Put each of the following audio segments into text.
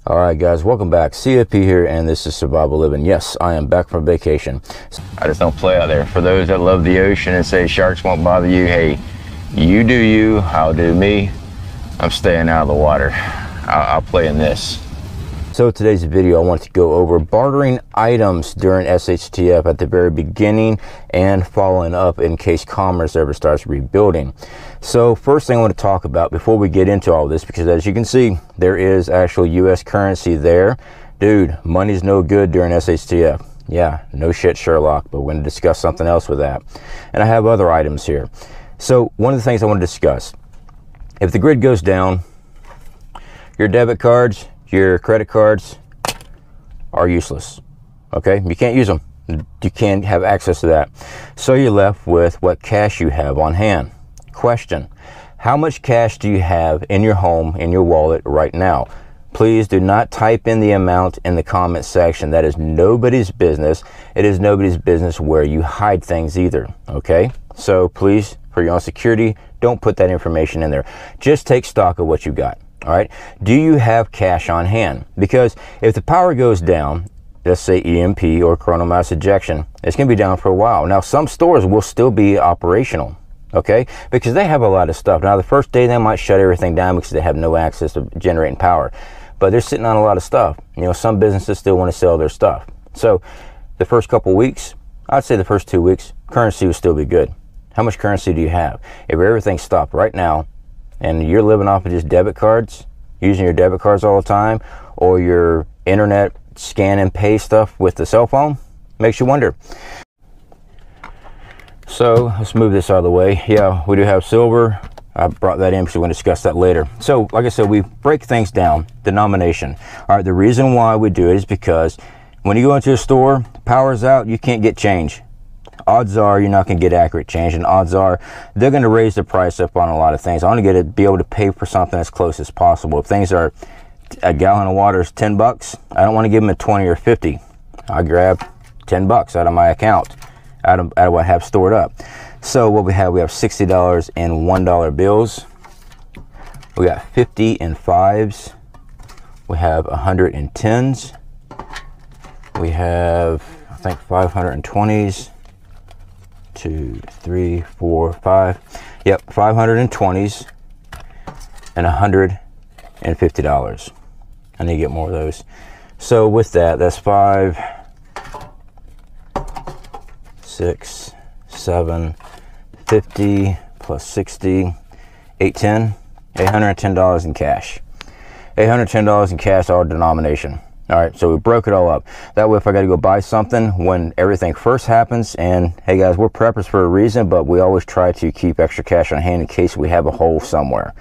Alright guys, welcome back. CFP here, and this is Survival Living. Yes, I am back from vacation. I just don't play out there. For those that love the ocean and say sharks won't bother you, hey, you do you, I'll do me. I'm staying out of the water. I'll play in this. So today's video, I want to go over bartering items during SHTF at the very beginning and following up in case commerce ever starts rebuilding. So first thing I want to talk about before we get into all this, because as you can see, there is actual US currency there. Dude, money's no good during SHTF. Yeah, no shit, Sherlock, but we're going to discuss something else with that. And I have other items here. So one of the things I want to discuss, if the grid goes down, your debit cards, your credit cards are useless. Okay, you can't use them. You can't have access to that. So you're left with what cash you have on hand. Question: how much cash do you have in your home, in your wallet right now? Please do not type in the amount in the comment section. That is nobody's business. It is nobody's business where you hide things either. Okay, so please, for your own security, don't put that information in there. Just take stock of what you got. All right, do you have cash on hand? Because if the power goes down, let's say EMP or coronal mass ejection, it's going to be down for a while. Now, some stores will still be operational, okay, because they have a lot of stuff. Now, the first day they might shut everything down because they have no access to generating power, but they're sitting on a lot of stuff. You know, some businesses still want to sell their stuff. So the first couple weeks, I'd say the first 2 weeks, currency will still be good. How much currency do you have? If everything stopped right now, and you're living off of just debit cards, using your debit cards all the time, or your internet scan and pay stuff with the cell phone, makes you wonder. So let's move this out of the way. Yeah, we do have silver. I brought that in because we're going to discuss that later. So like I said, we break things down, denomination. All right, the reason why we do it is because when you go into a store, power's out, you can't get change. Odds are you're not going to get accurate change, and odds are they're going to raise the price up on a lot of things. I want to be able to pay for something as close as possible. If things are, a gallon of water is 10 bucks, I don't want to give them a 20 or 50. I grab 10 bucks out of my account, out of what I have stored up. So what we have $60 in $1 bills. We got 50 in 5s. We have 100 in 10s. We have, I think, 520s. 2, 3, 4, 5. Yep, 520s and $150. I need to get more of those. So with that, that's 5, 6, 7, 50 plus 60, 810, $810 in cash. $810 in cash, our denomination. All right, so we broke it all up. That way, if I got to go buy something when everything first happens, and hey guys, we're preppers for a reason, but we always try to keep extra cash on hand in case we have a hole somewhere.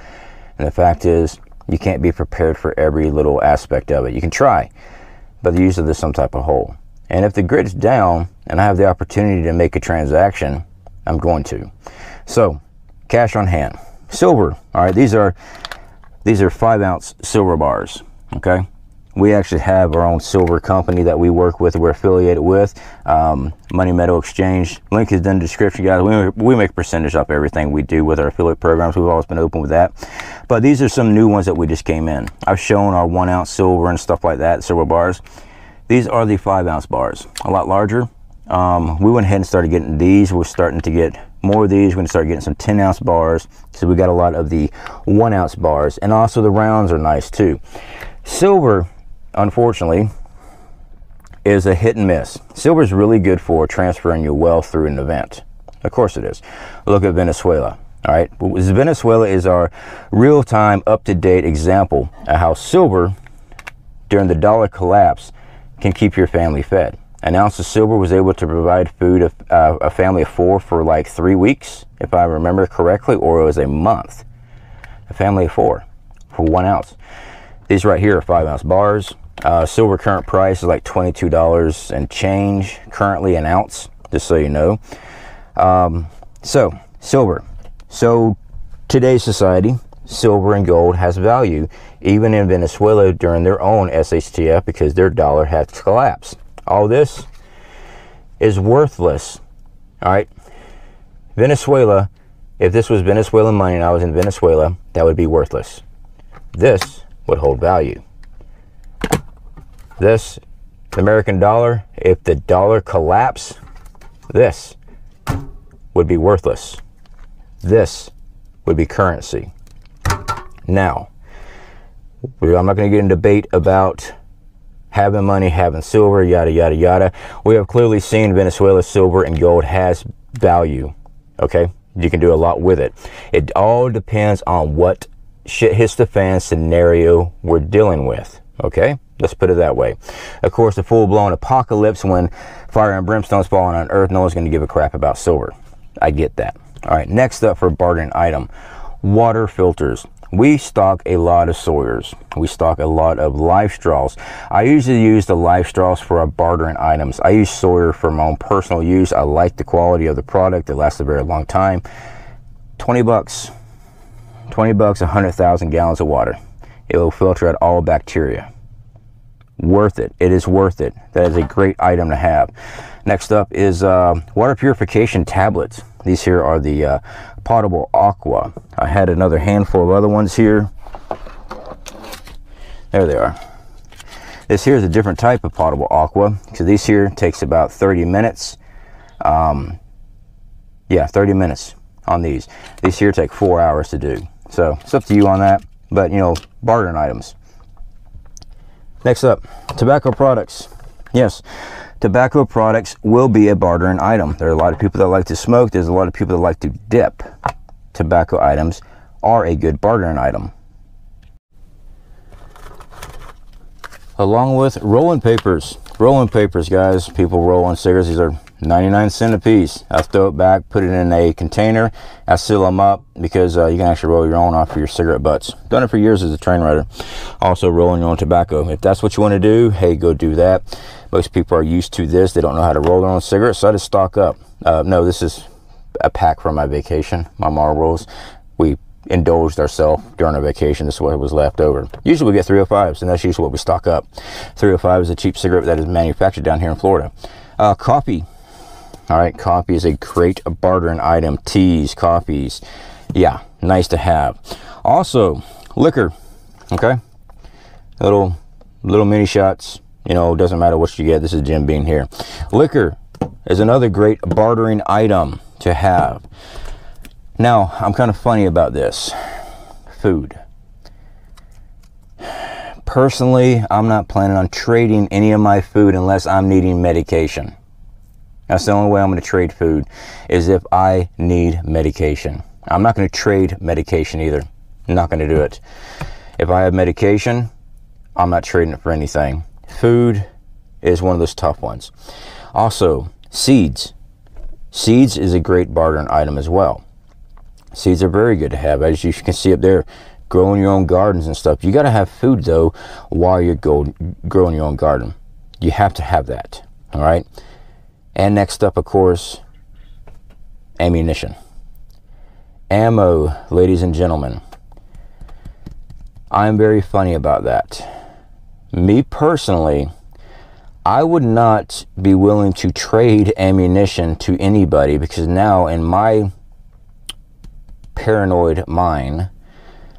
And the fact is, you can't be prepared for every little aspect of it. You can try, but usually there's some type of hole. And if the grid's down and I have the opportunity to make a transaction, I'm going to. So, cash on hand. Silver, all right, these are 5-ounce silver bars, okay? We actually have our own silver company that we work with, we're affiliated with, Money Metal Exchange. Link is in the description, guys. We make a percentage off everything we do with our affiliate programs. We've always been open with that. But these are some new ones that we just came in. I've shown our 1-ounce silver and stuff like that, silver bars. These are the 5-ounce bars, a lot larger. We went ahead and started getting these. We're starting to get more of these. We're going to start getting some 10-ounce bars. So we got a lot of the 1-ounce bars, and also the rounds are nice too. Silver, unfortunately, is a hit and miss. Silver is really good for transferring your wealth through an event. Of course it is. Look at Venezuela. All right, Venezuela is our real-time, up-to-date example of how silver, during the dollar collapse, can keep your family fed. An ounce of silver was able to provide food of a family of 4 for like 3 weeks, if I remember correctly, or it was a month. A family of 4 for 1 ounce. These right here are 5-ounce bars. Silver current price is like $22 and change currently an ounce, just so you know. So silver. So today's society, silver and gold has value, even in Venezuela during their own SHTF, because their dollar had collapsed. All this is worthless. All right, Venezuela, if this was Venezuelan money and I was in Venezuela, that would be worthless. This would hold value. This, the American dollar, if the dollar collapsed, this would be worthless. This would be currency. Now, I'm not going to get in debate about having money, having silver, yada, yada, yada. We have clearly seen Venezuela's silver and gold has value, okay? You can do a lot with it. It all depends on what shit hits the fan scenario we're dealing with, okay? Let's put it that way. Of course, the full-blown apocalypse when fire and brimstone's falling on earth, no one's going to give a crap about silver. I get that. All right, next up for bartering item, water filters. We stock a lot of Sawyers. We stock a lot of life straws. I usually use the life straws for our bartering items. I use Sawyer for my own personal use. I like the quality of the product. It lasts a very long time. 20 bucks. 20 bucks, 100,000 gallons of water. It will filter out all bacteria. Worth it. It is worth it. That is a great item to have. Next up is water purification tablets. These here are the potable aqua. I had another handful of other ones here. There they are. This here is a different type of potable aqua. So these here takes about 30 minutes. Yeah, 30 minutes on these. These here take 4 hours to do. So it's up to you on that. But, you know, bartering items. Next up, tobacco products. Yes, tobacco products will be a bartering item. There are a lot of people that like to smoke. There's a lot of people that like to dip. Tobacco items are a good bartering item. Along with rolling papers. Rolling papers, guys. People roll on cigarettes. These are 99 cents a piece. I throw it back, put it in a container. I seal them up because you can actually roll your own off of your cigarette butts. Done it for years as a train rider. Also rolling your own tobacco. If that's what you want to do, hey, go do that. Most people are used to this. They don't know how to roll their own cigarettes, so I just stock up. No, this is a pack from my vacation, my Marlboros. We indulged ourselves during our vacation. This is what was left over. Usually we get 305s, and that's usually what we stock up. 305 is a cheap cigarette that is manufactured down here in Florida. Coffee. All right, coffee is a great bartering item. Teas, coffees, yeah, nice to have. Also, liquor, okay? Little mini shots, you know, doesn't matter what you get. This is Jim Beam here. Liquor is another great bartering item to have. Now, I'm kind of funny about this. Food. Personally, I'm not planning on trading any of my food unless I'm needing medication. That's the only way I'm going to trade food, is if I need medication. I'm not going to trade medication either. I'm not going to do it. If I have medication, I'm not trading it for anything. Food is one of those tough ones. Also, seeds. Seeds is a great bartering item as well. Seeds are very good to have. As you can see up there, growing your own gardens and stuff. You got to have food, though, while you're growing your own garden. You have to have that, all right? And next up, of course, ammunition. Ammo, ladies and gentlemen. I'm very funny about that. Me personally, I would not be willing to trade ammunition to anybody, because now in my paranoid mind,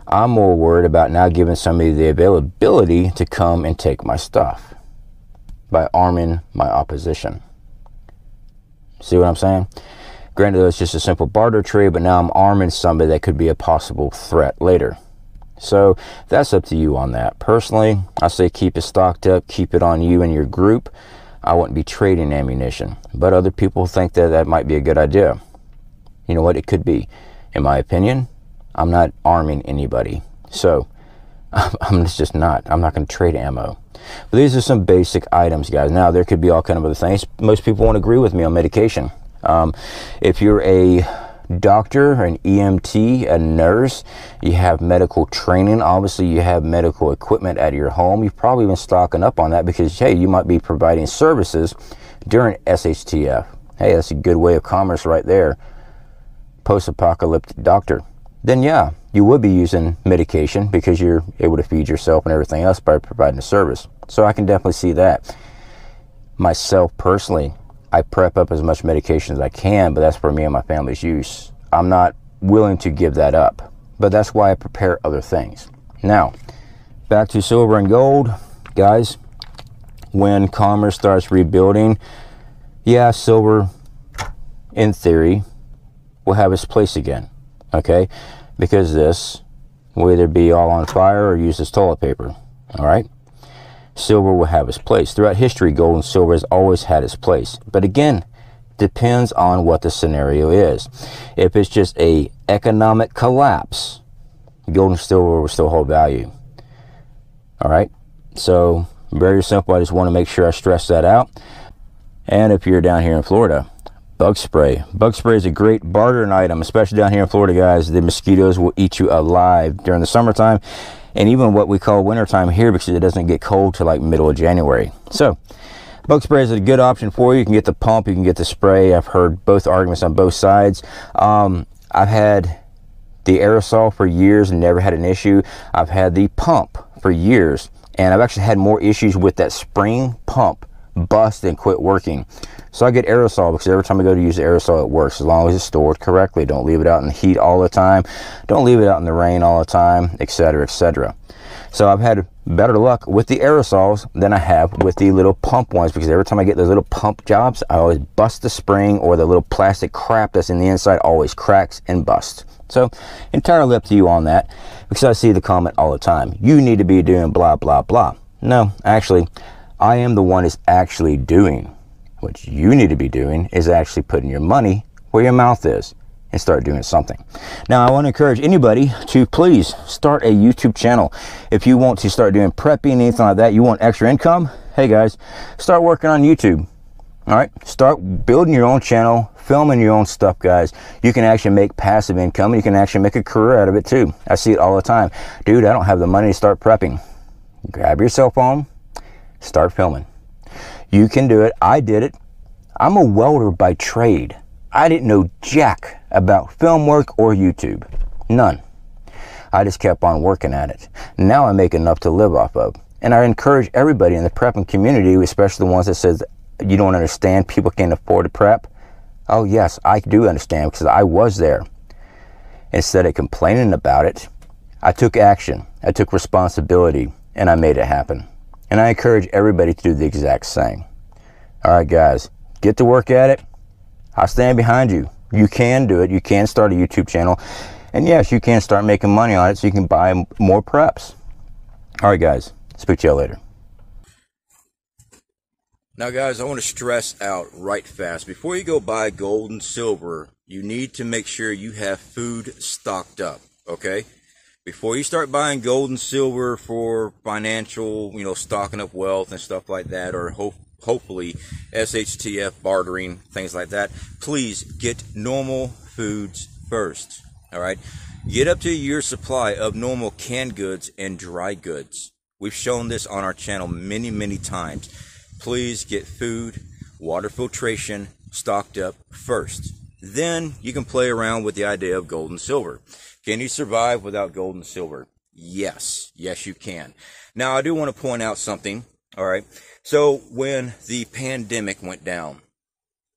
I'm more worried about now giving somebody the availability to come and take my stuff by arming my opposition. See what I'm saying? Granted, it's just a simple barter trade, but now I'm arming somebody that could be a possible threat later. So that's up to you on that. Personally, I say keep it stocked up, keep it on you and your group. I wouldn't be trading ammunition, but other people think that that might be a good idea. You know what? It could be. In my opinion, I'm not arming anybody. So I'm just not. I'm not going to trade ammo. But these are some basic items, guys. Now, there could be all kind of other things. Most people won't agree with me on medication. If you're a doctor, an EMT, a nurse, you have medical training, obviously you have medical equipment at your home, you've probably been stocking up on that because, hey, you might be providing services during SHTF. Hey, that's a good way of commerce right there. Post-apocalyptic doctor. Then yeah, you would be using medication because you're able to feed yourself and everything else by providing a service. So I can definitely see that. Myself personally, I prep up as much medication as I can, but that's for me and my family's use. I'm not willing to give that up, but that's why I prepare other things. Now, back to silver and gold, guys. when commerce starts rebuilding, yeah, silver, in theory, will have its place again, okay? Because this will either be all on fire or used as toilet paper, all right? Silver will have its place. Throughout history, gold and silver has always had its place. But again, depends on what the scenario is. If it's just a economic collapse, gold and silver will still hold value. All right? So, very simple. I just want to make sure I stress that out. And if you're down here in Florida, bug spray. Bug spray is a great bartering item, especially down here in Florida, guys. The mosquitoes will eat you alive during the summertime, and even what we call wintertime here, because it doesn't get cold till like middle of January. So bug spray is a good option for you. You can get the pump, you can get the spray. I've heard both arguments on both sides. I've had the aerosol for years and never had an issue. I've had the pump for years, and I've actually had more issues with that spring pump bust and quit working. So I get aerosol because every time I go to use the aerosol, it works as long as it's stored correctly. Don't leave it out in the heat all the time. Don't leave it out in the rain all the time, etc., etc. So I've had better luck with the aerosols than I have with the little pump ones, because every time I get those little pump jobs, I always bust the spring, or the little plastic crap that's in the inside always cracks and busts. So entirely up to you on that, because I see the comment all the time, you need to be doing blah, blah, blah. No, actually, I am the one that's actually doing. What you need to be doing is actually putting your money where your mouth is and start doing something. Now, I want to encourage anybody to please start a YouTube channel. If you want to start doing prepping, anything like that, you want extra income, hey guys, start working on YouTube. All right, start building your own channel, filming your own stuff, guys. You can actually make passive income, and you can actually make a career out of it too. I see it all the time. Dude, I don't have the money to start prepping. Grab your cell phone, start filming. You can do it. I did it. I'm a welder by trade. I didn't know jack about film work or YouTube. None. I just kept on working at it. Now I make enough to live off of. And I encourage everybody in the prepping community, especially the ones that says you don't understand, people can't afford to prep. Oh yes, I do understand, because I was there. Instead of complaining about it, I took action. I took responsibility, and I made it happen. And I encourage everybody to do the exact same. All right, guys, get to work at it. I stand behind you. You can do it. You can start a YouTube channel. And yes, you can start making money on it so you can buy more preps. All right, guys, speak to y'all later. Now, guys, I want to stress out right fast. Before you go buy gold and silver, you need to make sure you have food stocked up, okay? Before you start buying gold and silver for financial, stocking up wealth and stuff like that, or hopefully SHTF bartering, things like that, please get normal foods first, all right? Get up to a year's supply of normal canned goods and dry goods. We've shown this on our channel many, many times. Please get food, water filtration stocked up first. Then you can play around with the idea of gold and silver. Can you survive without gold and silver? Yes. Yes, you can. Now, I do want to point out something, all right? So, when the pandemic went down,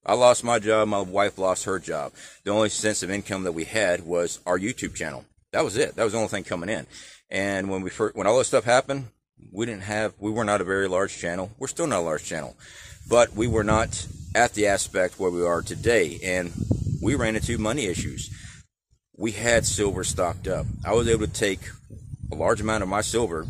I lost my job, my wife lost her job. The only sense of income that we had was our YouTube channel. That was it. That was the only thing coming in. And when all this stuff happened, we were not a very large channel. We're still not a large channel. But we were not at the aspect where we are today, and we ran into money issues. We had silver stocked up. I was able to take a large amount of my silver,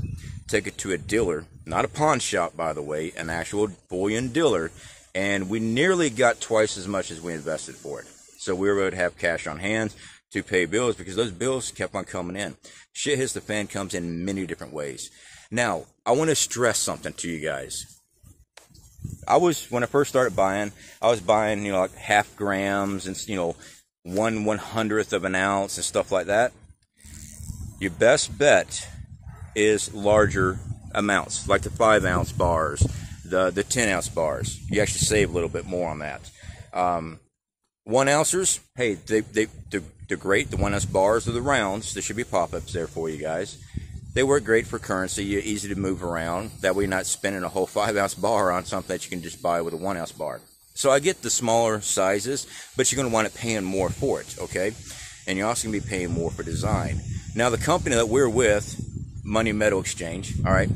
take it to a dealer, not a pawn shop, by the way, an actual bullion dealer, and we nearly got twice as much as we invested for it. So we were able to have cash on hand to pay bills, because those bills kept on coming in. Shit hits the fan comes in many different ways. Now, I want to stress something to you guys. When I first started buying, I was buying, like half grams and, 1/100th of an ounce and stuff like that. Your best bet is larger amounts, like the 5-ounce bars, the 10-ounce bars. You actually save a little bit more on that. 1-ouncers, hey, they're great. The 1-ounce bars are the rounds. There should be pop-ups there for you guys. They work great for currency. You're easy to move around. That way you're not spending a whole 5-ounce bar on something that you can just buy with a 1-ounce bar. So I get the smaller sizes, but you're going to wind up paying more for it, okay? And you're also going to be paying more for design. Now, the company that we're with, Money Metal Exchange, all right,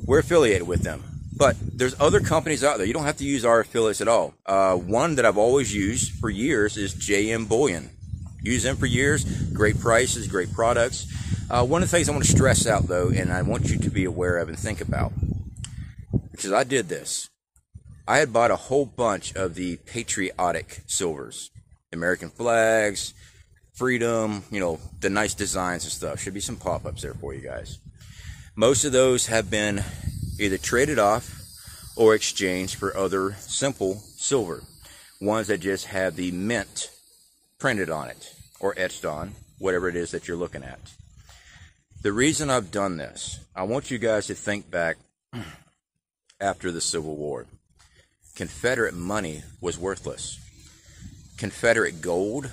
we're affiliated with them. But there's other companies out there. You don't have to use our affiliates at all. One that I've always used for years is JM Bullion. Use them for years. Great prices, great products. One of the things I want to stress out, though, and I want you to be aware of and think about, because I did this. I had bought a whole bunch of the patriotic silvers. American flags, freedom, you know, the nice designs and stuff. Should be some pop-ups there for you guys. Most of those have been either traded off or exchanged for other simple silver. Ones that just have the mint printed on it or etched on, whatever it is that you're looking at. The reason I've done this, I want you guys to think back after the Civil War. Confederate money was worthless. Confederate gold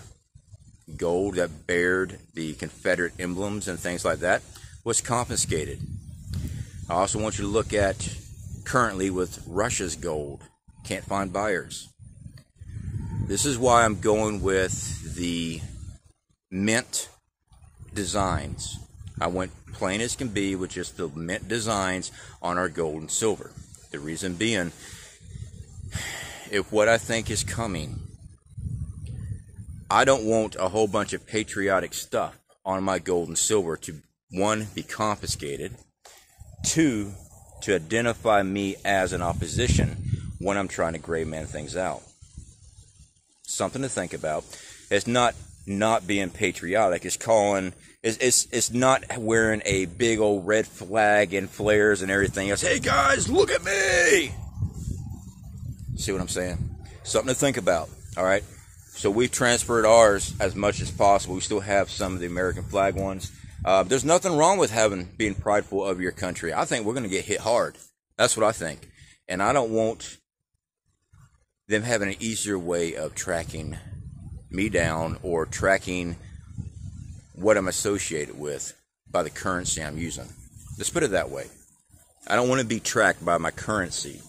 that bared the Confederate emblems and things like that, was confiscated. I also want you to look at currently with Russia's gold. Can't find buyers. This is why I'm going with the mint designs. I went plain as can be with just the mint designs on our gold and silver. The reason being, if what I think is coming, I don't want a whole bunch of patriotic stuff on my gold and silver to, one, be confiscated, two, to identify me as an opposition when I'm trying to gray man things out. Something to think about. It's not being patriotic. It's not wearing a big old red flag and flares and everything else. Hey guys, look at me! See what I'm saying? Something to think about. All right. So we've transferred ours as much as possible. We still have some of the American flag ones. There's nothing wrong with being prideful of your country. I think we're going to get hit hard. That's what I think. And I don't want them having an easier way of tracking me down or tracking what I'm associated with by the currency I'm using. Let's put it that way. I don't want to be tracked by my currency.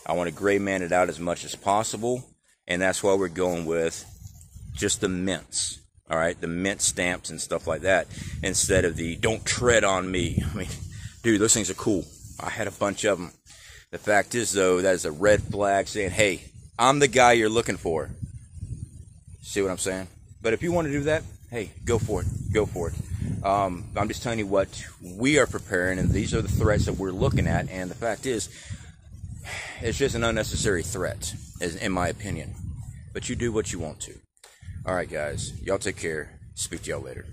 I want to gray man it out as much as possible. And that's why we're going with just the mints. All right, the mint stamps and stuff like that, instead of the "don't tread on me." I mean, dude, those things are cool. I had a bunch of them. The fact is, though, that is a red flag saying, hey, I'm the guy you're looking for. See what I'm saying? But if you want to do that, hey, go for it. Go for it. I'm just telling you what we are preparing, and these are the threats that we're looking at. And the fact is, it's just an unnecessary threat, in my opinion. But you do what you want to. All right, guys. Y'all take care. Speak to y'all later.